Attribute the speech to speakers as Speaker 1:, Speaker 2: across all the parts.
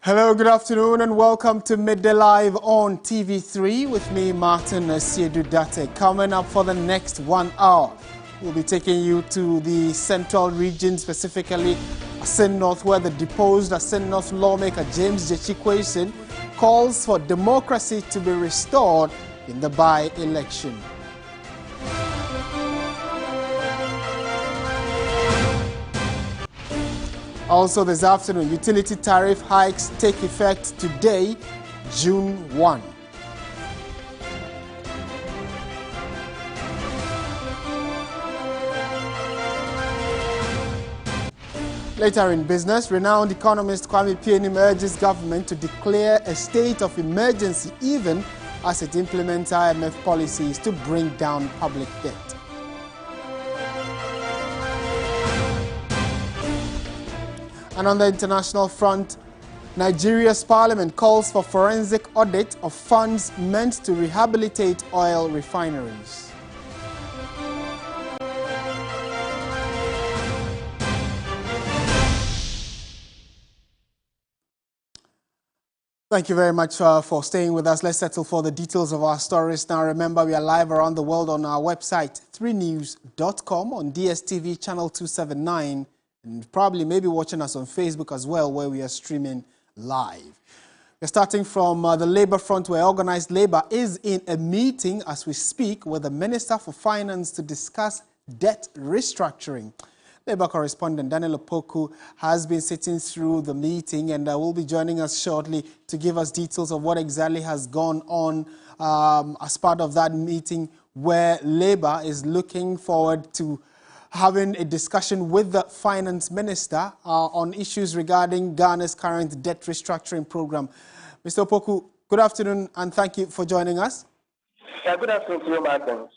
Speaker 1: Hello, good afternoon, and welcome to Midday Live on TV3 with me, Martin Siedudate. Coming up for the next 1 hour, we'll be taking you to the central region, specifically Asin North, where the deposed Asin North lawmaker James Gyekye calls for democracy to be restored in the by-election. Also this afternoon, utility tariff hikes take effect today, June 1. Later in business, renowned economist Kwame Pianim urges government to declare a state of emergency even as it implements IMF policies to bring down public debt. And on the international front, Nigeria's parliament calls for forensic audit of funds meant to rehabilitate oil refineries. Thank you very much for staying with us. Let's settle for the details of our stories. Now, remember, we are live around the world on our website, 3news.com, on DSTV channel 279. And probably maybe watching us on Facebook as well, where we are streaming live. We're starting from the Labour front, where Organised Labour is in a meeting as we speak with the Minister for Finance to discuss debt restructuring. Labour correspondent Daniel Opoku has been sitting through the meeting and will be joining us shortly to give us details of what exactly has gone on as part of that meeting, where Labour is looking forward to having a discussion with the finance minister on issues regarding Ghana's current debt restructuring program. Mr. Opoku, good afternoon and thank you for joining us.
Speaker 2: Good afternoon to you, Martin.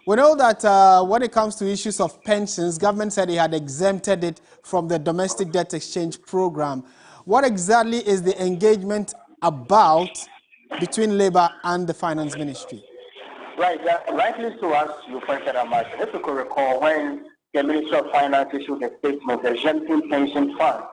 Speaker 1: We know that when it comes to issues of pensions, government said it had exempted it from the domestic debt exchange program. What exactly is the engagement about between Labour and the finance ministry?
Speaker 2: Right, rightly so, as you pointed out, Martin. If you could recall, when the Ministry of Finance issued a statement exempting pension funds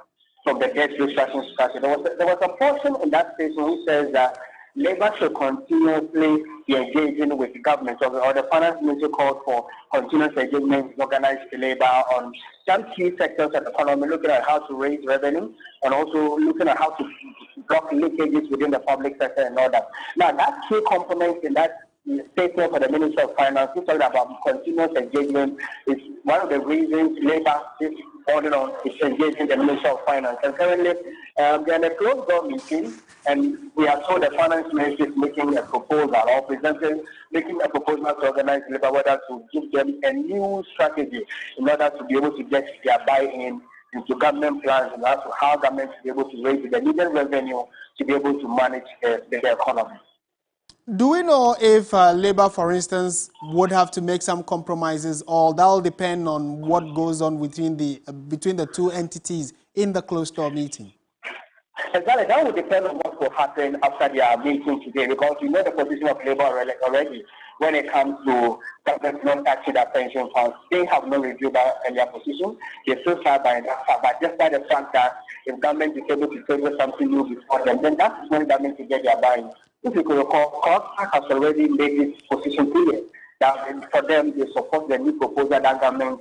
Speaker 2: from the debt restructuring strategy, there was a portion in that statement which says that Labour should continuously be engaging with the government, or the finance ministry called for continuous engagement with Organised Labour on some key sectors of the economy, looking at how to raise revenue and also looking at how to block leakages within the public sector and all that. Now, that key component in that statement for the Minister of Finance, we talking about continuous engagement, is one of the reasons Labour is holding on is engaging the Minister of Finance. And currently, they're in a closed door meeting, and we are told the Finance Ministry is making a proposal or making a proposal to Organised Labour whether to give them a new strategy in order to be able to get their buy-in into government plans and also how government to be able to raise the needed revenue to be able to manage the economy.
Speaker 1: Do we know if Labour, for instance, would have to make some compromises, or that will depend on what goes on between the two entities in the closed-door meeting?
Speaker 2: Exactly. That will depend on what will happen after their meeting today, because you know the position of Labour already when it comes to government not touching their pension funds. They have not reviewed that earlier position. They still stand by that fact, but just by the fact that if government is able to table something new before them, then that's when government will get their buy-in. If you could recall, COSAC has already made this position clear that for them they support the new proposal that government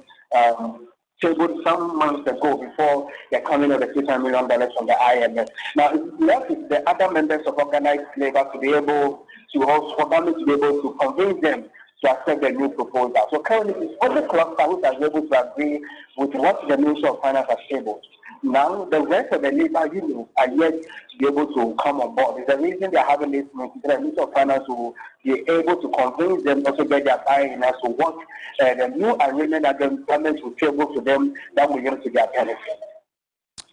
Speaker 2: tabled some months ago before the coming of the $600 million from the IMF. Now, it's left with the other members of Organised Labour to be able to also, for government to be able to convince them to accept the new proposal. So currently, it's only cluster which are able to agree with what the Ministry of Finance has tabled. Now, the rest of the Labour unions are yet to be able to come on board. It's the reason they are having this meeting. The Ministry of Finance will be able to convince them also get their buy-in as to what the new arrangement that the government will table to them that will use to their benefit.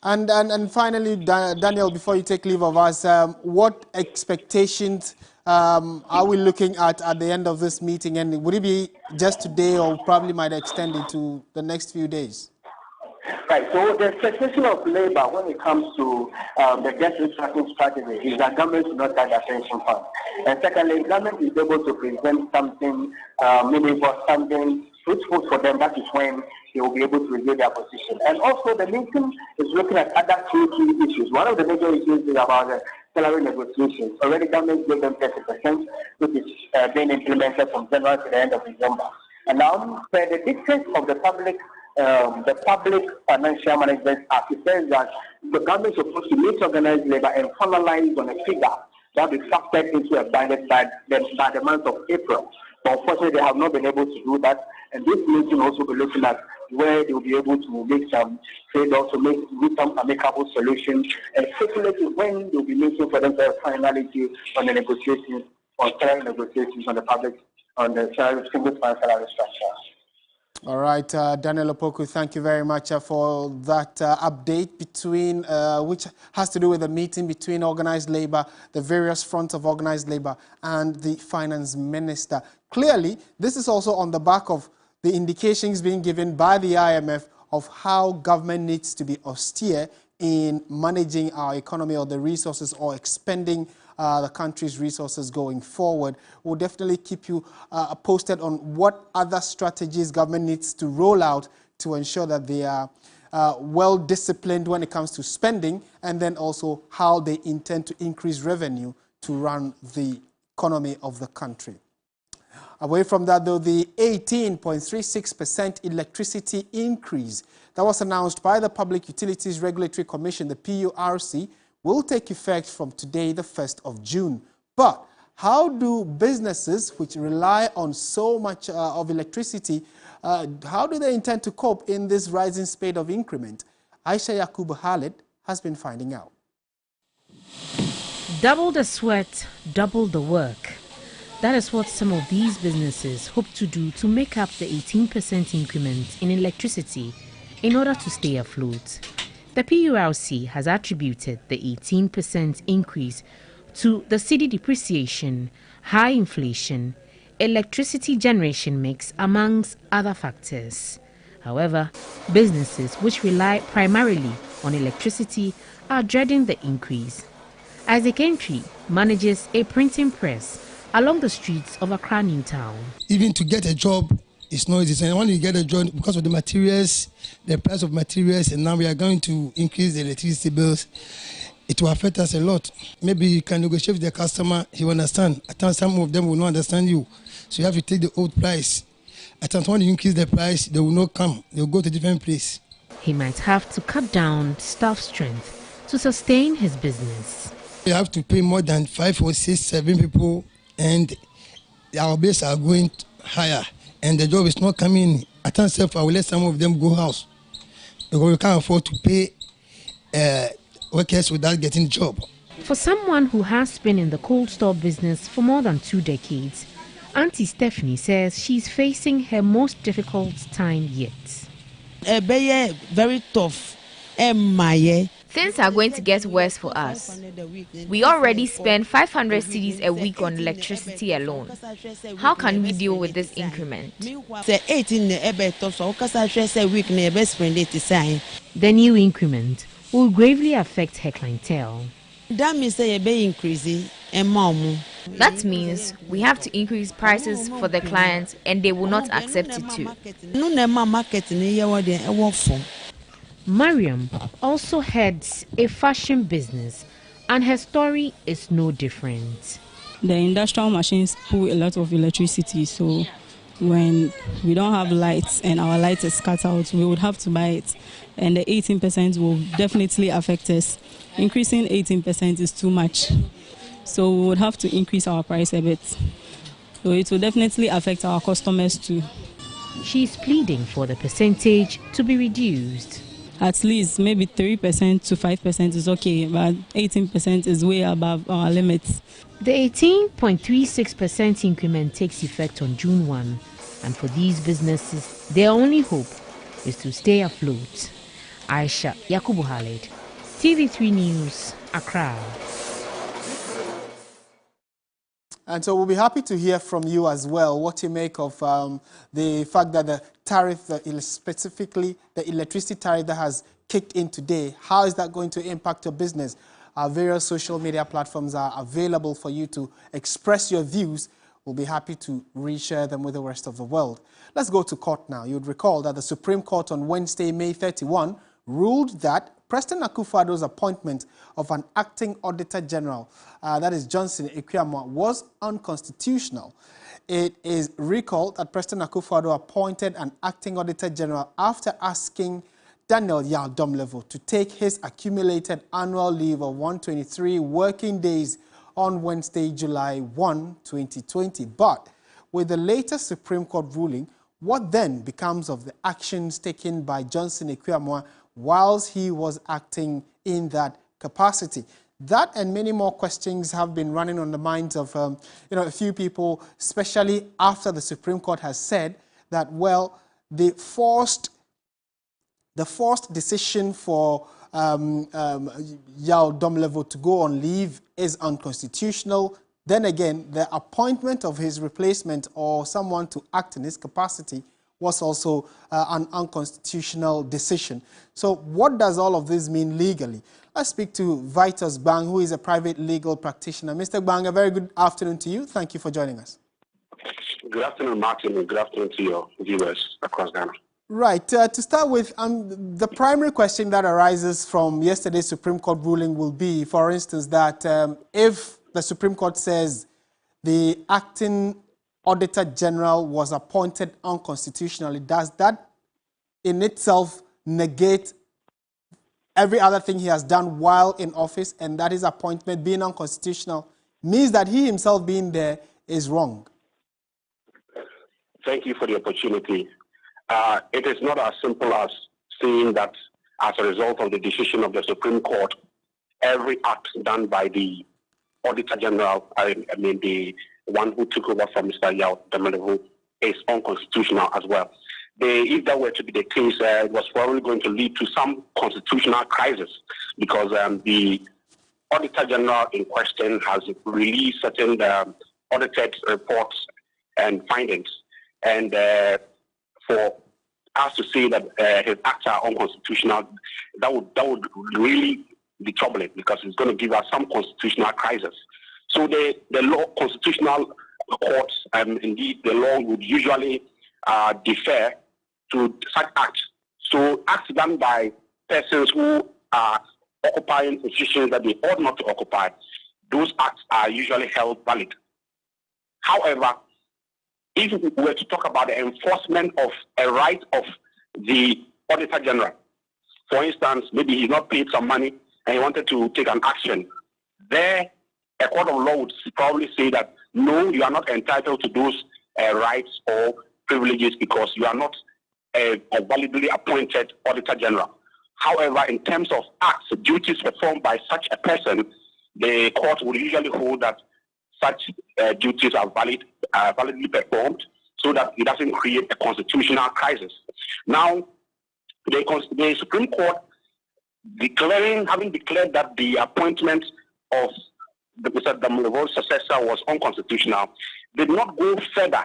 Speaker 1: And finally, Daniel, before you take leave of us, what expectations are we looking at the end of this meeting? And would it be just today, or probably might extend into the next few days?
Speaker 2: Right, so the expectation of Labour when it comes to the debt restructuring strategy is that government should not touch the pension fund. And secondly, government is able to present something meaningful, something fruitful for them. That is when they will be able to review their position. And also the meeting is looking at other key issues. One of the major issues is about the salary negotiations. Already government gave them 30%, which is being implemented from January to the end of December. And now, per the dictates of the Public Financial Management Act, it says that the government is supposed to meet organized labor and finalize on a figure that will be factored into a budget by the month of April. But unfortunately, they have not been able to do that. And this meeting also be looking at where they will be able to make some trade-offs, to make some amicable solutions, and speculating when they will be meeting for them to have finality on the negotiations, on salary negotiations on the single salary structure.
Speaker 1: All right, Daniel Opoku, thank you very much for that update between which has to do with the meeting between organized labor, the various fronts of organized labor, and the finance minister. Clearly, this is also on the back of the indications being given by the IMF of how government needs to be austere in managing our economy or the resources or expending the country's resources going forward. We'll definitely keep you posted on what other strategies government needs to roll out to ensure that they are well disciplined when it comes to spending, and then also how they intend to increase revenue to run the economy of the country. Away from that, though, the 18.36% electricity increase that was announced by the Public Utilities Regulatory Commission, the PURC, will take effect from today, the 1st of June. But how do businesses which rely on so much of electricity, how do they intend to cope in this rising spate of increment? Aisha Yakubu Khalid has been finding out.
Speaker 3: Double the sweat, double the work. That is what some of these businesses hope to do to make up the 18% increment in electricity in order to stay afloat. The PURC has attributed the 18% increase to the cedi depreciation, high inflation, electricity generation mix, amongst other factors. However, businesses which rely primarily on electricity are dreading the increase. Isaac Entry manages a printing press along the streets of Accra New Town.
Speaker 4: Even to get a job, it's not easy. And when you get a job, because of the materials, the price of materials, and now we are going to increase the electricity bills, it will affect us a lot. Maybe you can negotiate with the customer, he will understand. At times, some of them will not understand you. So you have to take the old price. At times, when you increase the price, they will not come. They will go to a different place.
Speaker 3: He might have to cut down staff strength to sustain his business.
Speaker 4: You have to pay more than 5 or 6, 7 people, and our bills are going higher. And the job is not coming. At times, I will let some of them go house because we can't afford to pay workers without getting a job.
Speaker 3: For someone who has been in the cold store business for more than 2 decades, Auntie Stephanie says she's facing her most difficult time yet.
Speaker 5: Very tough.
Speaker 6: Things are going to get worse for us. We already spend 500 cedis a week on electricity alone. How can we deal with this increment?
Speaker 3: The new increment will gravely affect her clientele.
Speaker 6: That means we have to increase prices for the clients and they will not accept it too.
Speaker 3: Mariam also heads a fashion business, and her story is no different.
Speaker 7: The industrial machines pull a lot of electricity, so when we don't have lights and our light is cut out, we would have to buy it, and the 18% will definitely affect us. Increasing 18% is too much, so we would have to increase our price a bit. So it will definitely affect our customers too.
Speaker 3: She's pleading for the percentage to be reduced.
Speaker 7: At least maybe 3% to 5% is okay, but 18% is way above our limits.
Speaker 3: The 18.36% increment takes effect on June 1, and for these businesses, their only hope is to stay afloat. Aisha Yakubu Khalid, TV3 News, Accra.
Speaker 1: And so we'll be happy to hear from you as well what you make of the fact that the tariff, specifically the electricity tariff that has kicked in today, how is that going to impact your business? Our various social media platforms are available for you to express your views we'll be happy to reshare them with the rest of the world. Let's go to court now. You'd recall that the Supreme Court on Wednesday, May 31, ruled that Preston Akufo-Addo's appointment of an acting Auditor General, that is Johnson Ekwuamah, was unconstitutional. It is recalled that Preston Akufo-Addo appointed an acting Auditor General after asking Daniel Yaw Domlevo to take his accumulated annual leave of 123 working days on Wednesday, July 1, 2020. But with the latest Supreme Court ruling, what then becomes of the actions taken by Johnson Ekwuamah whilst he was acting in that capacity? That and many more questions have been running on the minds of a few people, especially after the Supreme Court has said that, well, the forced decision for Yaw Domlevo to go on leave is unconstitutional. Then again, the appointment of his replacement or someone to act in his capacity was also an unconstitutional decision. So what does all of this mean legally? Let's speak to Vitus Bang, who is a private legal practitioner. Mr. Bang, a very good afternoon to you. Thank you for joining us.
Speaker 8: Good afternoon, Martin, and good afternoon to your viewers across Ghana.
Speaker 1: Right. To start with, the primary question that arises from yesterday's Supreme Court ruling will be, for instance, that if the Supreme Court says the acting Auditor General was appointed unconstitutionally, does that in itself negate every other thing he has done while in office, and that his appointment being unconstitutional means that he himself being there is wrong?
Speaker 8: Thank you for the opportunity. It is not as simple as saying that as a result of the decision of the Supreme Court, every act done by the Auditor General, the one who took over from Mr. Yaw Domlevo, is unconstitutional as well. If that were to be the case, it was probably going to lead to some constitutional crisis, because the Auditor General in question has released certain audited reports and findings. And for us to say that his acts are unconstitutional, that would really be troubling, because it's going to give us some constitutional crisis. So the law, constitutional courts, indeed the law would usually defer to such acts. So acts done by persons who are occupying positions that they ought not to occupy, those acts are usually held valid. However, if we were to talk about the enforcement of a right of the Auditor General, for instance, maybe he's not paid some money and he wanted to take an action, there a court of law would probably say that, no, you are not entitled to those rights or privileges because you are not a validly appointed Auditor General. However, in terms of acts, duties performed by such a person, the court would usually hold that such duties are validly performed, so that it doesn't create a constitutional crisis. Now, the Supreme Court having declared that the appointment of Mr. Domlevo's successor was unconstitutional, did not go further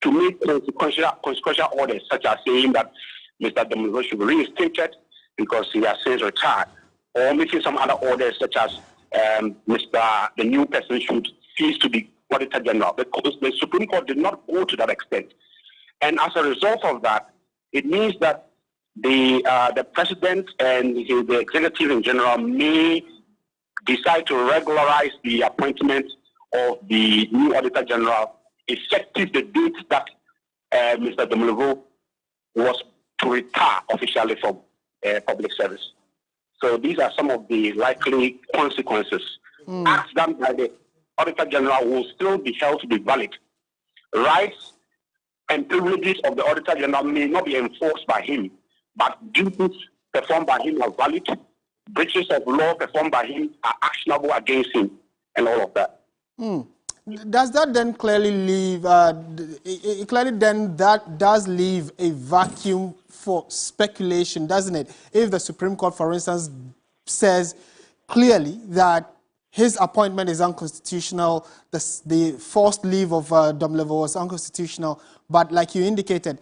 Speaker 8: to make consequential orders, such as saying that Mr. Domlevo should be reinstated because he has since retired, or making some other orders, such as the new person should cease to be Auditor General. The Supreme Court did not go to that extent. And as a result of that, it means that the President and the Executive in general may decide to regularize the appointment of the new Auditor General effective the date that Mr. Domlevo was to retire officially from public service. So these are some of the likely consequences. Acts done by the Auditor General will still be held to be valid. Rights and privileges of the Auditor General may not be enforced by him, but duties performed by him are valid. Breaches of law performed by him are actionable against him, and all of that.
Speaker 1: Does that then clearly leave, that does leave a vacuum for speculation, doesn't it? If the Supreme Court, for instance, says clearly that his appointment is unconstitutional, the forced leave of Domlevo was unconstitutional, but like you indicated,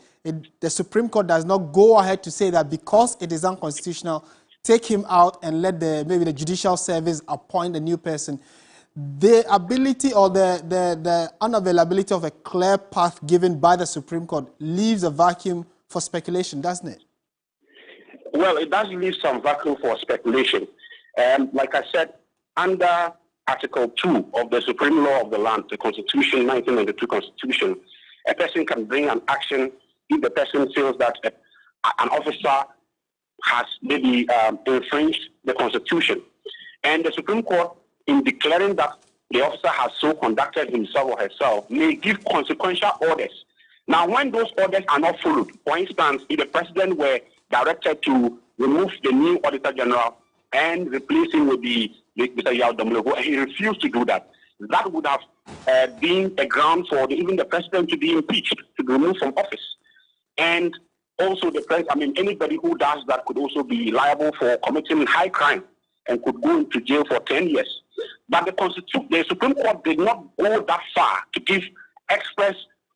Speaker 1: the Supreme Court does not go ahead to say that because it is unconstitutional, take him out and let maybe the Judicial Service appoint a new person. the ability or the unavailability of a clear path given by the Supreme Court leaves a vacuum for speculation, doesn't it?
Speaker 8: Well, it does leave some vacuum for speculation. Like I said, under Article 2 of the Supreme Law of the Land, the Constitution, 1992 Constitution, a person can bring an action if the person feels that an officer has maybe infringed the Constitution. And the Supreme Court, in declaring that the officer has so conducted himself or herself, may give consequential orders. Now, when those orders are not followed, for instance, if the president were directed to remove the new Auditor General and replace him with Mr. Yao Domelevo, and he refused to do that, that would have been a ground for even the president to be impeached, to be removed from office. And also, anybody who does that could also be liable for committing high crime and could go into jail for 10 years. But the Supreme Court did not go that far to give express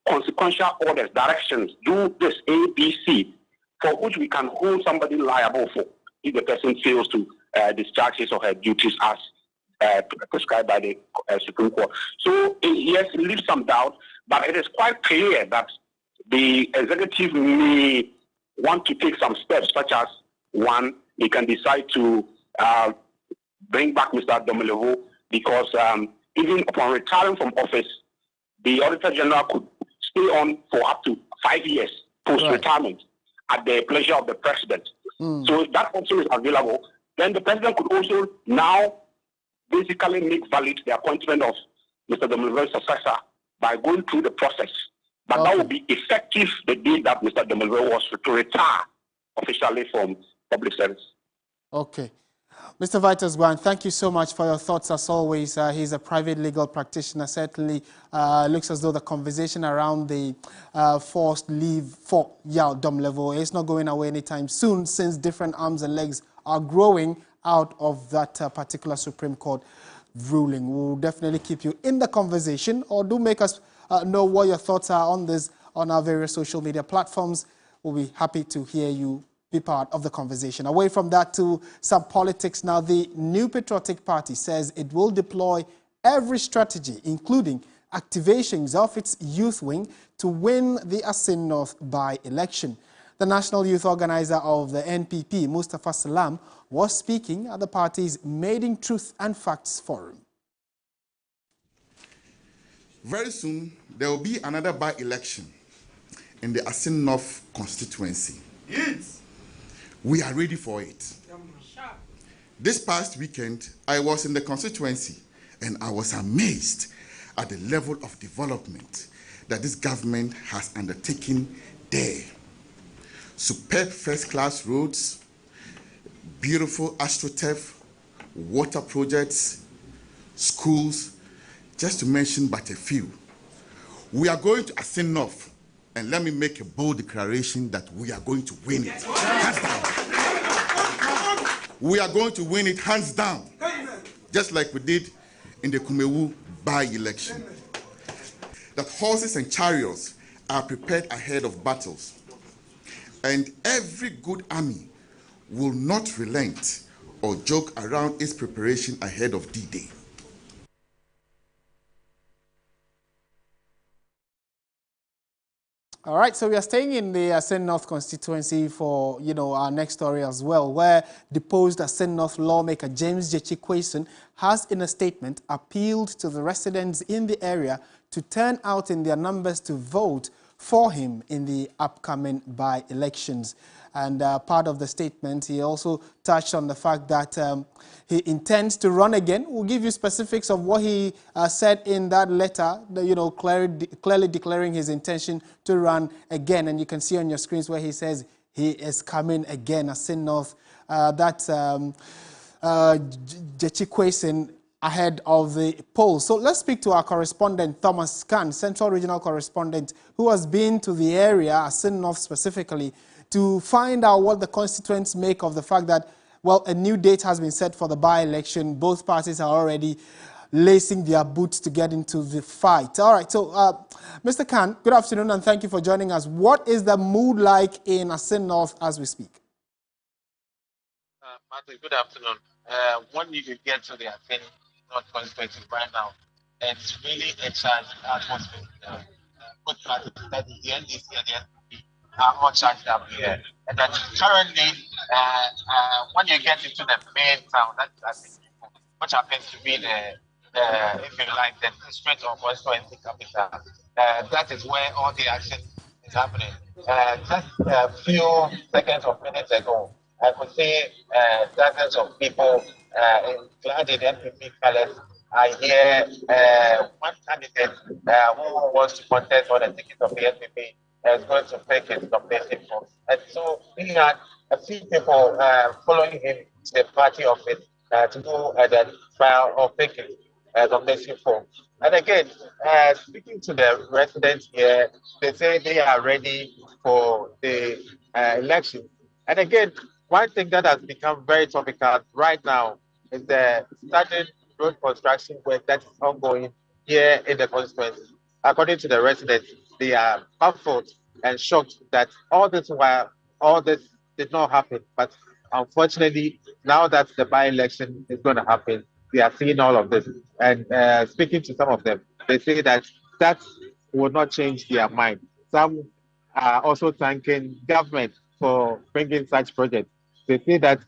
Speaker 8: consequential orders, directions, do this A, B, C, for which we can hold somebody liable for if the person fails to discharge his or her duties as prescribed by the Supreme Court. So, yes, it leaves some doubt, but it is quite clear that the executive may want to take some steps, such as, one, they can decide to bring back Mr. Domelevo, because even upon retiring from office, the Auditor General could stay on for up to 5 years post-retirement at the pleasure of the President. So if that option is available, then the President could also now basically make valid the appointment of Mr. Domelevo's successor by going through the process. But that would be effective the day that Mr. Domelevo was to retire officially from public service. Okay.
Speaker 1: Mr. Vitus Gwan, thank you so much for your thoughts as always. He's a private legal practitioner. Certainly looks as though the conversation around the forced leave for Yao Domelevo is not going away anytime soon, since different arms and legs are growing out of that particular Supreme Court ruling. We'll definitely keep you in the conversation, or do make us know what your thoughts are on this on our various social media platforms. We'll be happy to hear you be part of the conversation. Away from that to some politics now, the New Patriotic Party says it will deploy every strategy, including activations of its youth wing, to win the Asin North by-election. The national youth organizer of the NPP, Mustafa Salam, was speaking at the party's Maiden Truth and Facts Forum.
Speaker 9: Very soon, there will be another by-election in the Asin North constituency. Yes. We are ready for it. This past weekend, I was in the constituency and I was amazed at the level of development that this government has undertaken there. Superb first-class roads, beautiful astroturf, water projects, schools, just to mention but a few. We are going to Asin North, and let me make a bold declaration that we are going to win it. Hands down. We are going to win it hands down, just like we did in the Kumewu by-election. That horses and chariots are prepared ahead of battles, and every good army will not relent or joke around its preparation ahead of D-Day.
Speaker 1: All right, so we are staying in the Asin North constituency for, our next story as well, where deposed Asin North lawmaker James Gyekye has, in a statement, appealed to the residents in the area to turn out in their numbers to vote for him in the upcoming by-elections. And part of the statement, he also touched on the fact that he intends to run again. We'll give you specifics of what he said in that letter, clearly declaring his intention to run again. And you can see on your screens where he says he is coming again. Asin North, that's Gyekye ahead of the polls. So let's speak to our correspondent, Thomas Khan, Central Regional Correspondent, who has been to the area, Asin North specifically, to find out what the constituents make of the fact that, well, a new date has been set for the by-election. Both parties are already lacing their boots to get into the fight. All right, so Mr. Khan, good afternoon and thank you for joining us. What is the mood like in Asin North as we speak?
Speaker 10: Martin, good afternoon. When you get to the Asin North constituency right now. It's really a charged atmosphere. Both parties, that is the NDC and the NPP, are all charged up here. And that currently, when you get into the main town, that's which happens to be if you like, the district of constituency capital. That is where all the action is happening. Just a few seconds or minutes ago, I could see dozens of people clad in NPP colors are here. One candidate who wants to contest on the ticket of the NPP is going to take his nomination form. And so we had a few people following him to the party office to go the trial of taking nomination form. And again, speaking to the residents here, they say they are ready for the election. And again, one thing that has become very topical right now is the started road construction work that is ongoing here in the constituency. According to the residents, they are baffled and shocked that all this did not happen. But unfortunately, now that the by-election is going to happen, they are seeing all of this. And speaking to some of them, they say that will not change their mind. Some are also thanking government for bringing such projects. They say that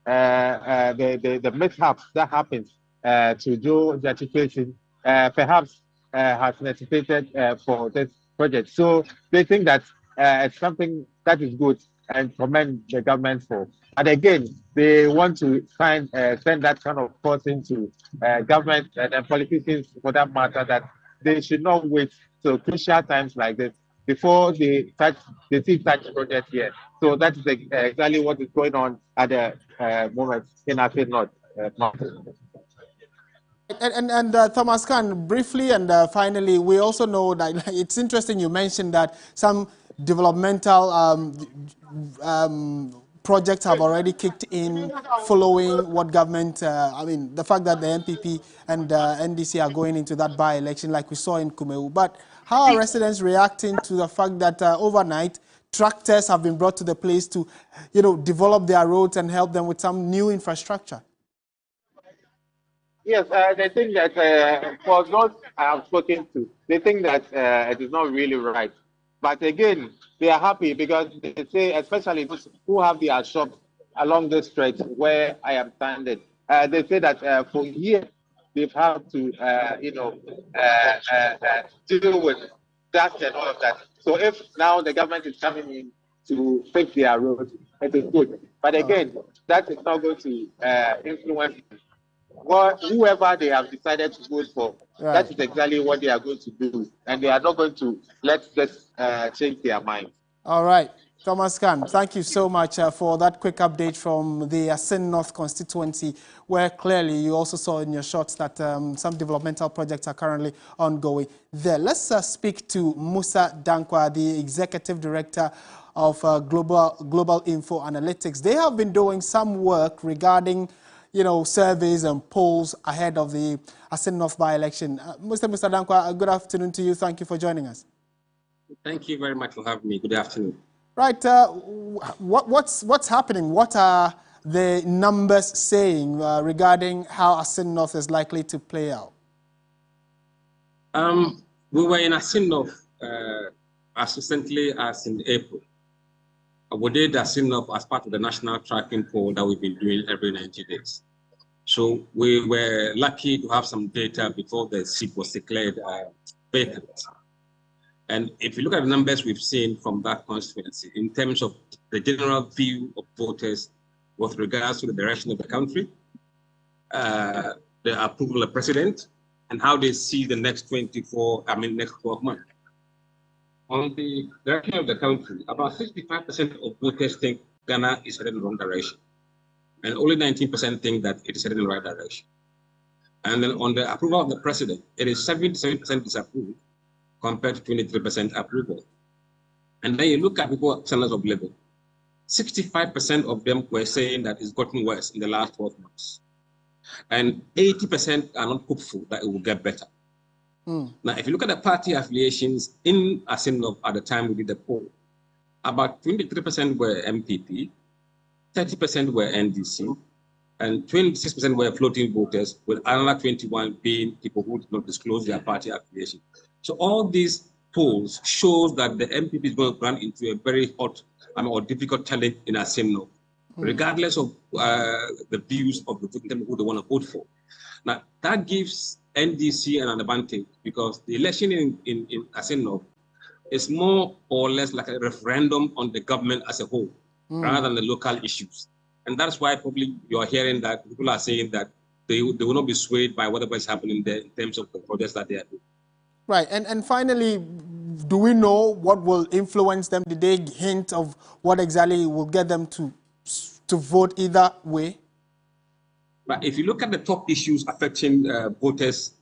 Speaker 10: the mishaps that happens to do gentrification perhaps has necessitated for this project. So they think that it's something that is good and commend the government for. And again, they want to send that kind of person to government and politicians, for that matter, that they should not wait till crucial times like this before they see such projects here. So that is exactly what is going on at the moment in Asin North.
Speaker 1: And Thomas Khan, briefly and finally, we also know that it's interesting you mentioned that some developmental projects have already kicked in following what government, the fact that the NPP and NDC are going into that by-election like we saw in Kumewu. But how are residents reacting to the fact that overnight tractors have been brought to the place to, develop their roads and help them with some new infrastructure?
Speaker 10: Yes, they think that for those I have spoken to, they think that it is not really right. But again, they are happy because they say, especially those who have their shops along the stretch where I am standing, they say that for years they've had to, deal with dust and all of that. So if now the government is coming in to fix their roads, it is good. But again, that is not going to influence whoever they have decided to vote for. Right. That is exactly what they are going to do, and they are not going to let this change their mind.
Speaker 1: All right. Thomas Khan, thank you so much for that quick update from the Asin North constituency, where clearly you also saw in your shots that some developmental projects are currently ongoing there. Let's speak to Musa Dankwa, the Executive Director of Global Info Analytics. They have been doing some work regarding surveys and polls ahead of the Asin North by-election. Mr. Dankwa, good afternoon to you. Thank you for joining us.
Speaker 11: Thank you very much for having me. Good afternoon.
Speaker 1: Right. What's happening? What are the numbers saying regarding how Asin North is likely to play out?
Speaker 11: We were in Asin North as recently as in April. We did Asin North as part of the national tracking poll that we've been doing every 90 days. So we were lucky to have some data before the seat was declared vacant. And if you look at the numbers we've seen from that constituency in terms of the general view of voters with regards to the direction of the country, the approval of the president, and how they see the next 12 months. On the direction of the country, about 65% of voters think Ghana is headed in the wrong direction. And only 19% think that it is headed in the right direction. And then on the approval of the president, it is 77% disapproved compared to 23% approval. And then you look at people standards of living. 65% of them were saying that it's gotten worse in the last 12 months. And 80% are not hopeful that it will get better. Now, if you look at the party affiliations in Asin North at the time we did the poll, about 23% were MPP, 30% were NDC, And 26% were floating voters, with another 21 being people who did not disclose their party affiliation. So all these polls shows that the MPP is going to run into a very hot or difficult challenge in Asin North, regardless of the views of the voters who they want to vote for. Now, that gives NDC an advantage because the election in Asin North is more or less like a referendum on the government as a whole, rather than the local issues. And that's why probably you're hearing that people are saying that they will not be swayed by whatever is happening there in terms of the protests that they are doing.
Speaker 1: Right. And finally, do we know what will influence them? Did they hint of what exactly will get them to vote either way?
Speaker 11: But if you look at the top issues affecting voters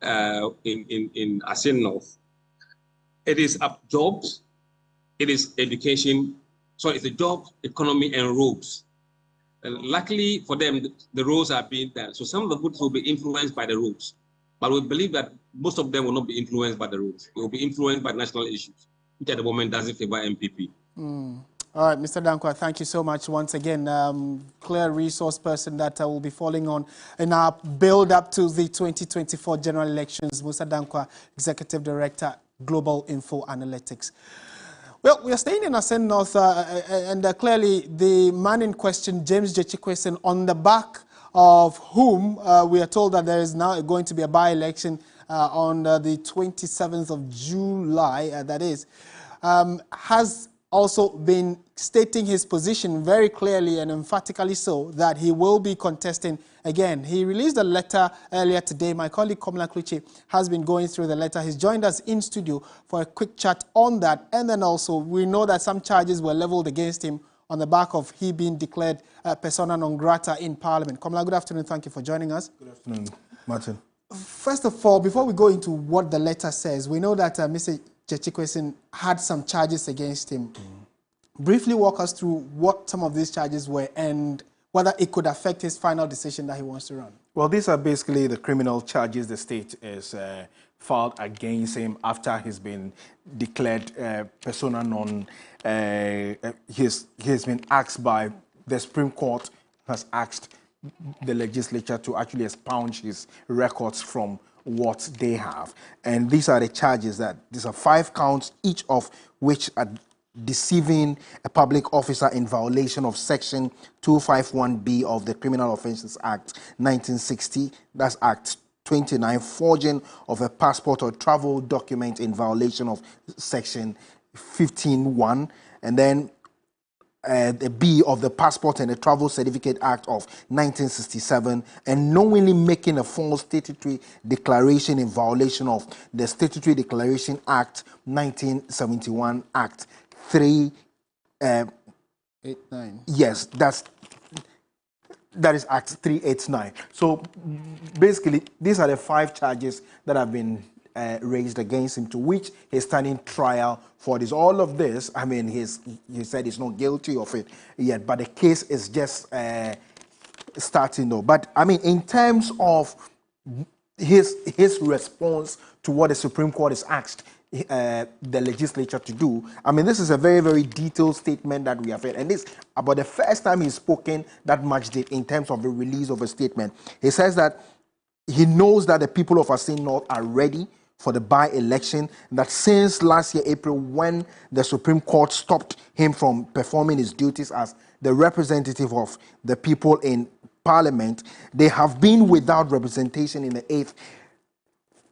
Speaker 11: in Asin North, it is jobs, it is education, so it's the job, economy, and roads. And luckily for them, the roads are being done. So some of the voters will be influenced by the roads. But we believe that most of them will not be influenced by the roads. They will be influenced by national issues, which at the moment doesn't favor MPP.
Speaker 1: All right, Mr. Dankwa, thank you so much once again. Clear resource person that will be following on in our build up to the 2024 general elections. Musa Dankwa, Executive Director, Global Info Analytics. Well, we are staying in Asin North, and clearly the man in question, James Gyekye-Quayson, on the back of whom we are told that there is now going to be a by-election on the 27th of July, that is, has also been stating his position very clearly and emphatically so that he will be contesting again. He released a letter earlier today. My colleague Komla Kluchi has been going through the letter. He's joined us in studio for a quick chat on that. And then also we know that some charges were leveled against him on the back of he being declared persona non grata in Parliament. Komla, good afternoon. Thank you for joining us.
Speaker 12: Good afternoon, Martin.
Speaker 1: First of all, before we go into what the letter says, we know that Mr. Gyekye-Quayson had some charges against him. Briefly walk us through what some of these charges were and whether it could affect his final decision that he wants to run.
Speaker 12: Well, these are basically the criminal charges the state is filed against him after he's been declared persona non. He's been asked by the Supreme Court, has asked the legislature to actually expunge his records from what they have. And these are the charges these are 5 counts, each of which are deceiving a public officer in violation of Section 251B of the Criminal Offences Act 1960, that's Act 29, forging of a passport or travel document in violation of Section 15(1), and then the B of the Passport and the Travel Certificate Act of 1967, and knowingly making a false statutory declaration in violation of the Statutory Declaration Act 1971, Act 389. Yes, that is Act 389. So basically, these are the 5 charges that have been raised against him, to which he's standing trial for this. All of this, I mean, he said he's not guilty of it yet, but the case is just starting though. But I mean, in terms of his response to what the Supreme Court has asked the legislature to do, I mean, this is a very, very detailed statement that we have heard. And this about the first time he's spoken that much in terms of the release of a statement. He says that he knows that the people of Asin North are ready for the by-election, that since last year, April, when the Supreme Court stopped him from performing his duties as the representative of the people in Parliament, they have been without representation in the 8th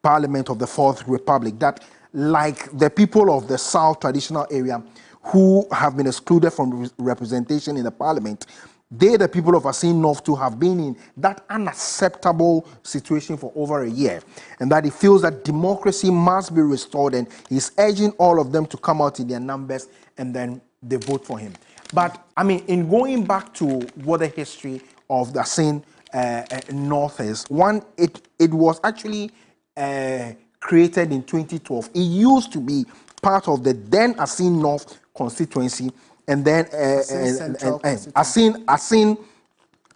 Speaker 12: Parliament of the 4th Republic. That, like the people of the South traditional area who have been excluded from representation in the Parliament, they, the people of Asin North, too, have been in that unacceptable situation for over a year, and that he feels that democracy must be restored, and he's urging all of them to come out in their numbers and then they vote for him. But, I mean, in going back to what the history of the Asin North is, one, it was actually created in 2012. It used to be part of the then Asin North constituency, and then Asin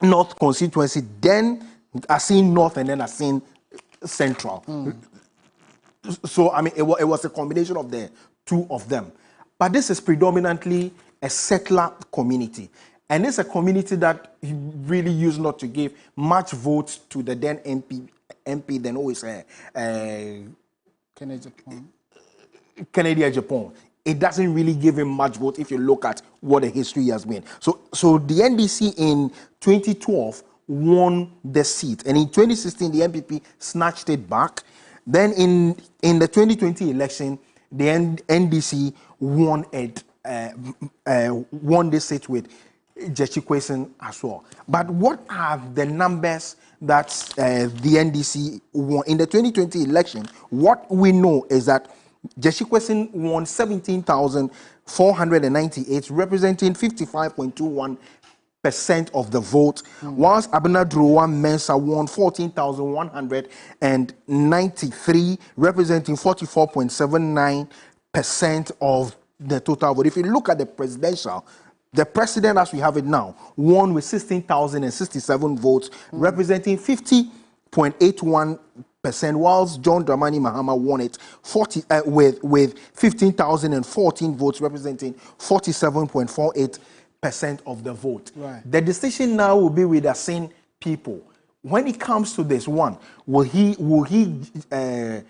Speaker 12: North constituency, then Asin North, and then Asin Central. So, I mean, it was a combination of the 2 of them. But this is predominantly a settler community. And it's a community that really used not to give much votes to the then MP then always Kennedy Japan. It doesn't really give him much vote if you look at what the history has been. So the NDC in 2012 won the seat, and in 2016 the MPP snatched it back. Then in the 2020 election, the NDC won this seat with Gyekye Quayson as well. But what are the numbers that the NDC won in the 2020 election? What we know is that Gyekye Quayson won 17,498, representing 55.21% of the vote, whilst Abena Durowa Mensah won 14,193, representing 44.79% of the total vote. If you look at the presidential, the president, as we have it now, won with 16,067 votes, representing 50.81%, whilst John Dramani Mahama won it with 15,014 votes, representing 47.48% of the vote.
Speaker 1: Right.
Speaker 12: The decision now will be with the same people. When it comes to this one, will Gyekye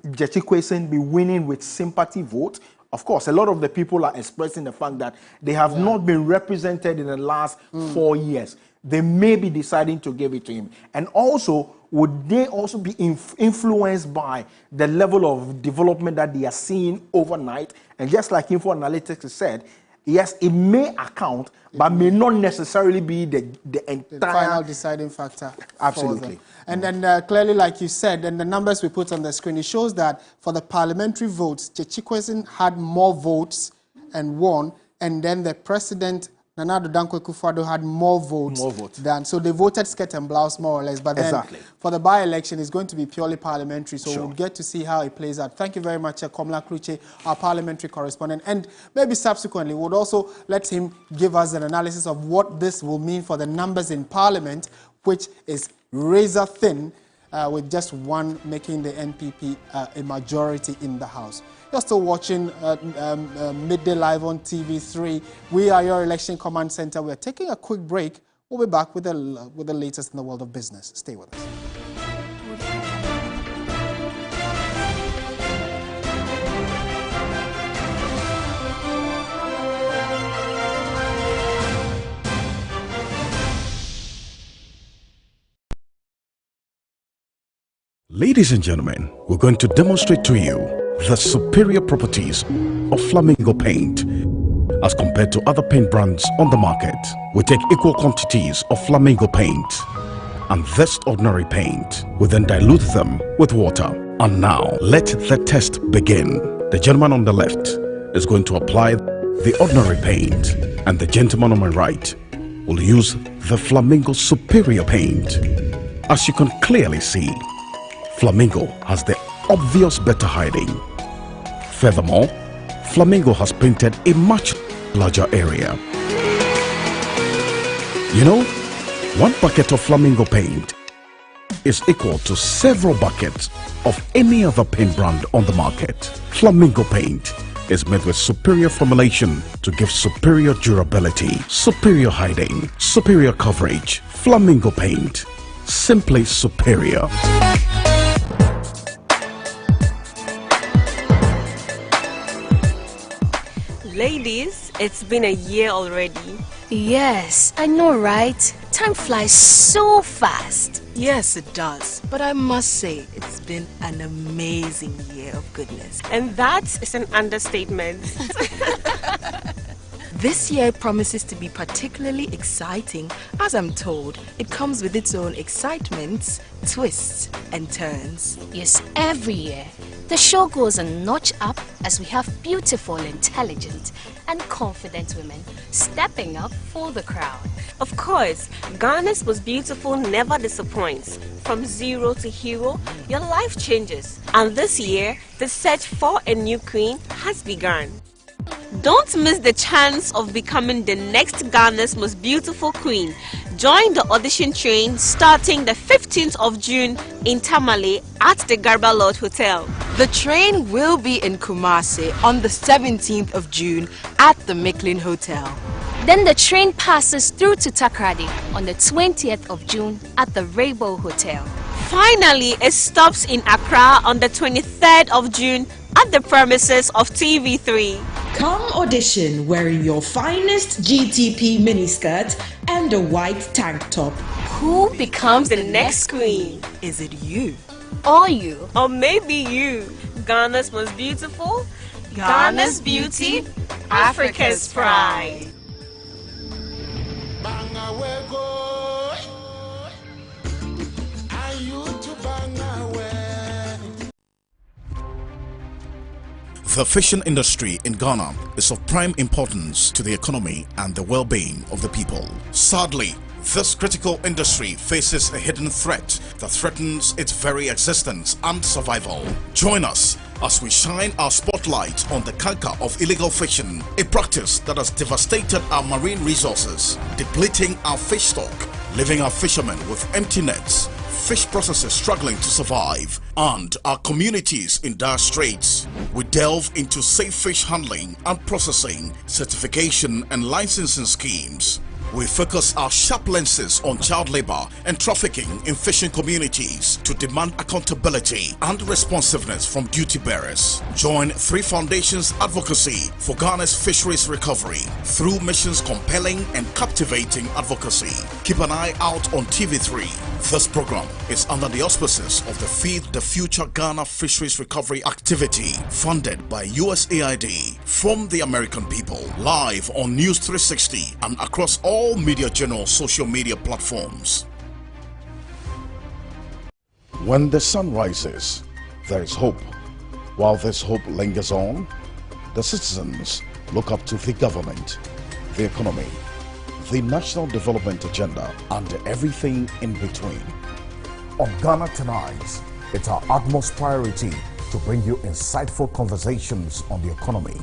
Speaker 12: Quayson be winning with sympathy vote? Of course, a lot of the people are expressing the fact that they have not been represented in the last 4 years. They may be deciding to give it to him. And also, would they also be influenced by the level of development that they are seeing overnight? And just like Info Analytics said, yes, it may account, but may not necessarily be the entire...
Speaker 1: The final deciding factor.
Speaker 12: Absolutely.
Speaker 1: And then clearly, like you said, and the numbers we put on the screen, it shows that for the parliamentary votes, Gyekye Quayson had more votes and won, and then the president, Nana Addo Dankwa Akufo-Addo, had more votes than... So they voted skirt and blouse, more or less. But then for the by-election, it's going to be purely parliamentary, so we'll get to see how it plays out. Thank you very much, Komla Kruche, our parliamentary correspondent. And maybe subsequently, we'll also let him give us an analysis of what this will mean for the numbers in parliament, which is razor thin, with just one making the NPP a majority in the House. You're still watching Midday Live on TV3. We are your Election Command Center. We're taking a quick break. We'll be back with the latest in the world of business. Stay with us.
Speaker 13: Ladies and gentlemen, we're going to demonstrate to you the superior properties of Flamingo paint as compared to other paint brands on the market. We take equal quantities of Flamingo paint and this ordinary paint. We then dilute them with water. And now, let the test begin. The gentleman on the left is going to apply the ordinary paint, and the gentleman on my right will use the Flamingo superior paint. As you can clearly see, Flamingo has the obvious better hiding. Furthermore, Flamingo has painted a much larger area. You know, one bucket of Flamingo paint is equal to several buckets of any other paint brand on the market. Flamingo paint is made with superior formulation to give superior durability, superior hiding, superior coverage. Flamingo paint, simply superior.
Speaker 14: Ladies, it's been a year already.
Speaker 15: Yes, I know, right? Time flies so fast.
Speaker 16: Yes, it does. But I must say, it's been an amazing year of goodness.
Speaker 14: And that is an understatement.
Speaker 16: This year promises to be particularly exciting, as I'm told. It comes with its own excitements, twists, and turns.
Speaker 15: Yes, every year. The show goes a notch up as we have beautiful, intelligent, and confident women stepping up for the crown.
Speaker 14: Of course, Ghana's Most Beautiful never disappoints. From zero to hero, your life changes. And this year, the search for a new queen has begun. Don't miss the chance of becoming the next Ghana's Most Beautiful Queen. Join the audition train starting the 15th of June in Tamale at the Garba Lodge Hotel.
Speaker 16: The train will be in Kumasi on the 17th of June at the Micklin Hotel.
Speaker 15: Then the train passes through to Takoradi on the 20th of June at the Rainbow Hotel.
Speaker 14: Finally, it stops in Accra on the 23rd of June at the premises of TV3.
Speaker 16: Come audition wearing your finest GTP miniskirt and a white tank top.
Speaker 14: Who becomes the next queen?
Speaker 16: Is it you?
Speaker 15: Or you?
Speaker 14: Or maybe you. Ghana's most beautiful, Ghana's beauty, Africa's pride.
Speaker 13: The fishing industry in Ghana is of prime importance to the economy and the well-being of the people. Sadly, this critical industry faces a hidden threat that threatens its very existence and survival. Join us as we shine our spotlight on the canker of illegal fishing, a practice that has devastated our marine resources, depleting our fish stock, leaving our fishermen with empty nets, fish processors struggling to survive, and our communities in dire straits. We delve into safe fish handling and processing, certification and licensing schemes. We focus our sharp lenses on child labor and trafficking in fishing communities to demand accountability and responsiveness from duty bearers. Join Three Foundations advocacy for Ghana's fisheries recovery through missions compelling and captivating advocacy. Keep an eye out on TV3. This program is under the auspices of the Feed the Future Ghana Fisheries Recovery Activity, funded by USAID, from the American people, live on News 360 and across all Media General social media platforms. When the sun rises, there is hope. While this hope lingers on, the citizens look up to the government, the economy, the national development agenda, and everything in between.
Speaker 17: On Ghana Tonight, it's our utmost priority to bring you insightful conversations on the economy,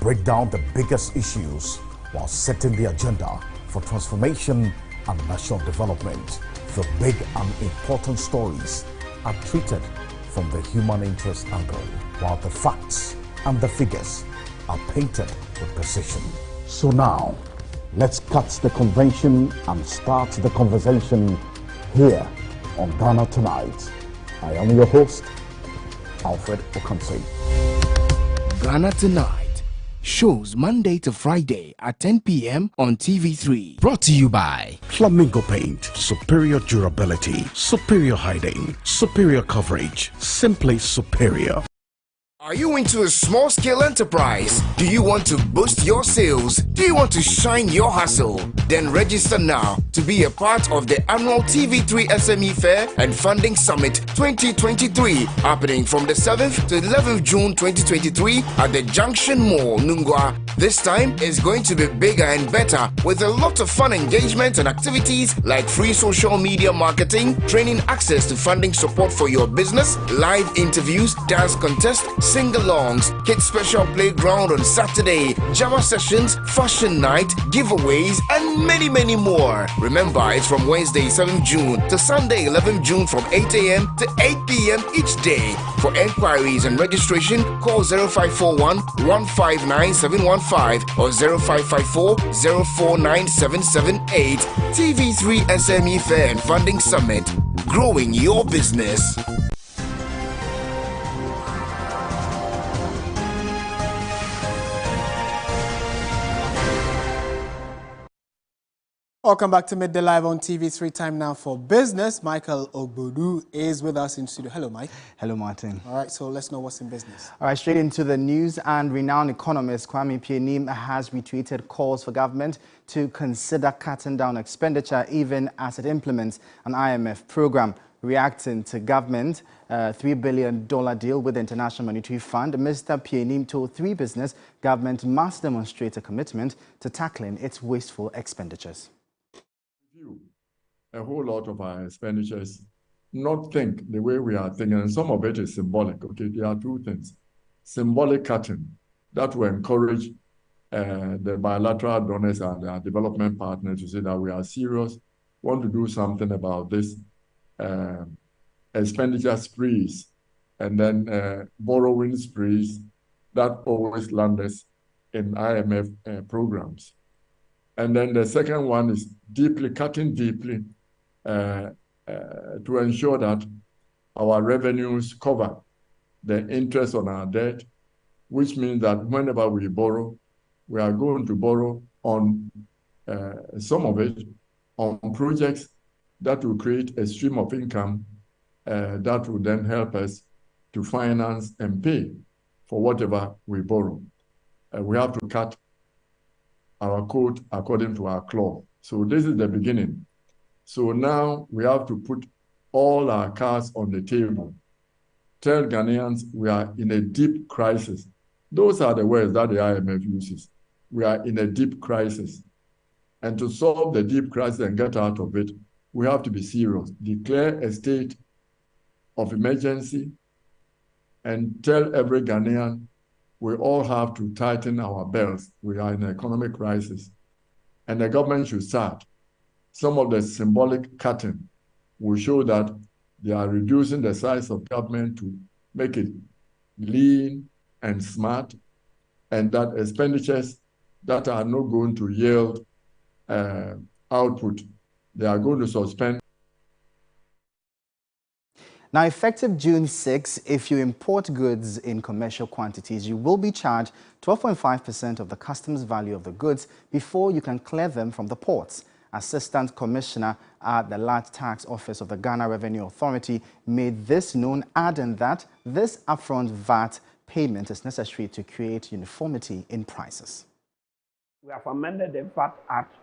Speaker 17: break down the biggest issues while setting the agenda for transformation and national development. The big and important stories are treated from the human interest angle, while the facts and the figures are painted with precision. So now, let's cut the convention and start the conversation here on Ghana Tonight. I am your host, Alfred Okamsi.
Speaker 18: Ghana Tonight shows Monday to Friday at 10 p.m. on TV3. Brought to you by
Speaker 13: Flamingo Paint. Superior durability, superior hiding, superior coverage, simply superior.
Speaker 18: Are you into a small-scale enterprise? Do you want to boost your sales? Do you want to shine your hustle? Then register now to be a part of the annual TV3 SME Fair and Funding Summit 2023, happening from the 7th to 11th June 2023 at the Junction Mall, Nungwa. This time is going to be bigger and better, with a lot of fun engagement and activities like free social media marketing, training, access to funding support for your business, live interviews, dance contests, sing-alongs, kids special playground on Saturday, Java sessions, fashion night, giveaways, and many more. Remember, it's from Wednesday 7th June to Sunday 11th June from 8 a.m. to 8 p.m. each day. For enquiries and registration, call 0541 159 715 or 0554 049 778. TV3 SME Fair and Funding Summit. Growing your business.
Speaker 1: Welcome back to Midday Live on TV3. Time now for business. Michael Ogbodu is with us in studio. Hello, Mike.
Speaker 19: Hello, Martin.
Speaker 1: All right, so let's know what's in business.
Speaker 19: All right, straight into the news. And renowned economist Kwame Pianim has retweeted calls for government to consider cutting down expenditure even as it implements an IMF program. Reacting to government $3 billion deal with the International Monetary Fund, Mr. Pianim told 3 Business government must demonstrate a commitment to tackling its wasteful expenditures.
Speaker 20: A whole lot of our expenditures, not think the way we are thinking, and some of it is symbolic. Okay, there are 2 things. Symbolic cutting, that will encourage the bilateral donors and our development partners to say that we are serious, want to do something about this expenditure sprees, and then borrowing sprees that always land us in IMF programs. And then the second one is cutting deeply to ensure that our revenues cover the interest on our debt, which means that whenever we borrow, we are going to borrow on some of it on projects that will create a stream of income that will then help us to finance and pay for whatever we borrow. We have to cut our coat according to our cloth. So this is the beginning. So now we have to put all our cards on the table. Tell Ghanaians we are in a deep crisis. Those are the words that the IMF uses. We are in a deep crisis. And to solve the deep crisis and get out of it, we have to be serious. Declare a state of emergency and tell every Ghanaian we all have to tighten our belts. We are in an economic crisis. And the government should start. Some of the symbolic cutting will show that they are reducing the size of government to make it lean and smart, and that expenditures that are not going to yield output, they are going to suspend.
Speaker 19: Now, effective June 6, if you import goods in commercial quantities, you will be charged 12.5% of the customs value of the goods before you can clear them from the ports. Assistant Commissioner at the Large Tax Office of the Ghana Revenue Authority made this known, adding that this upfront VAT payment is necessary to create uniformity in prices.
Speaker 21: We have amended the VAT Act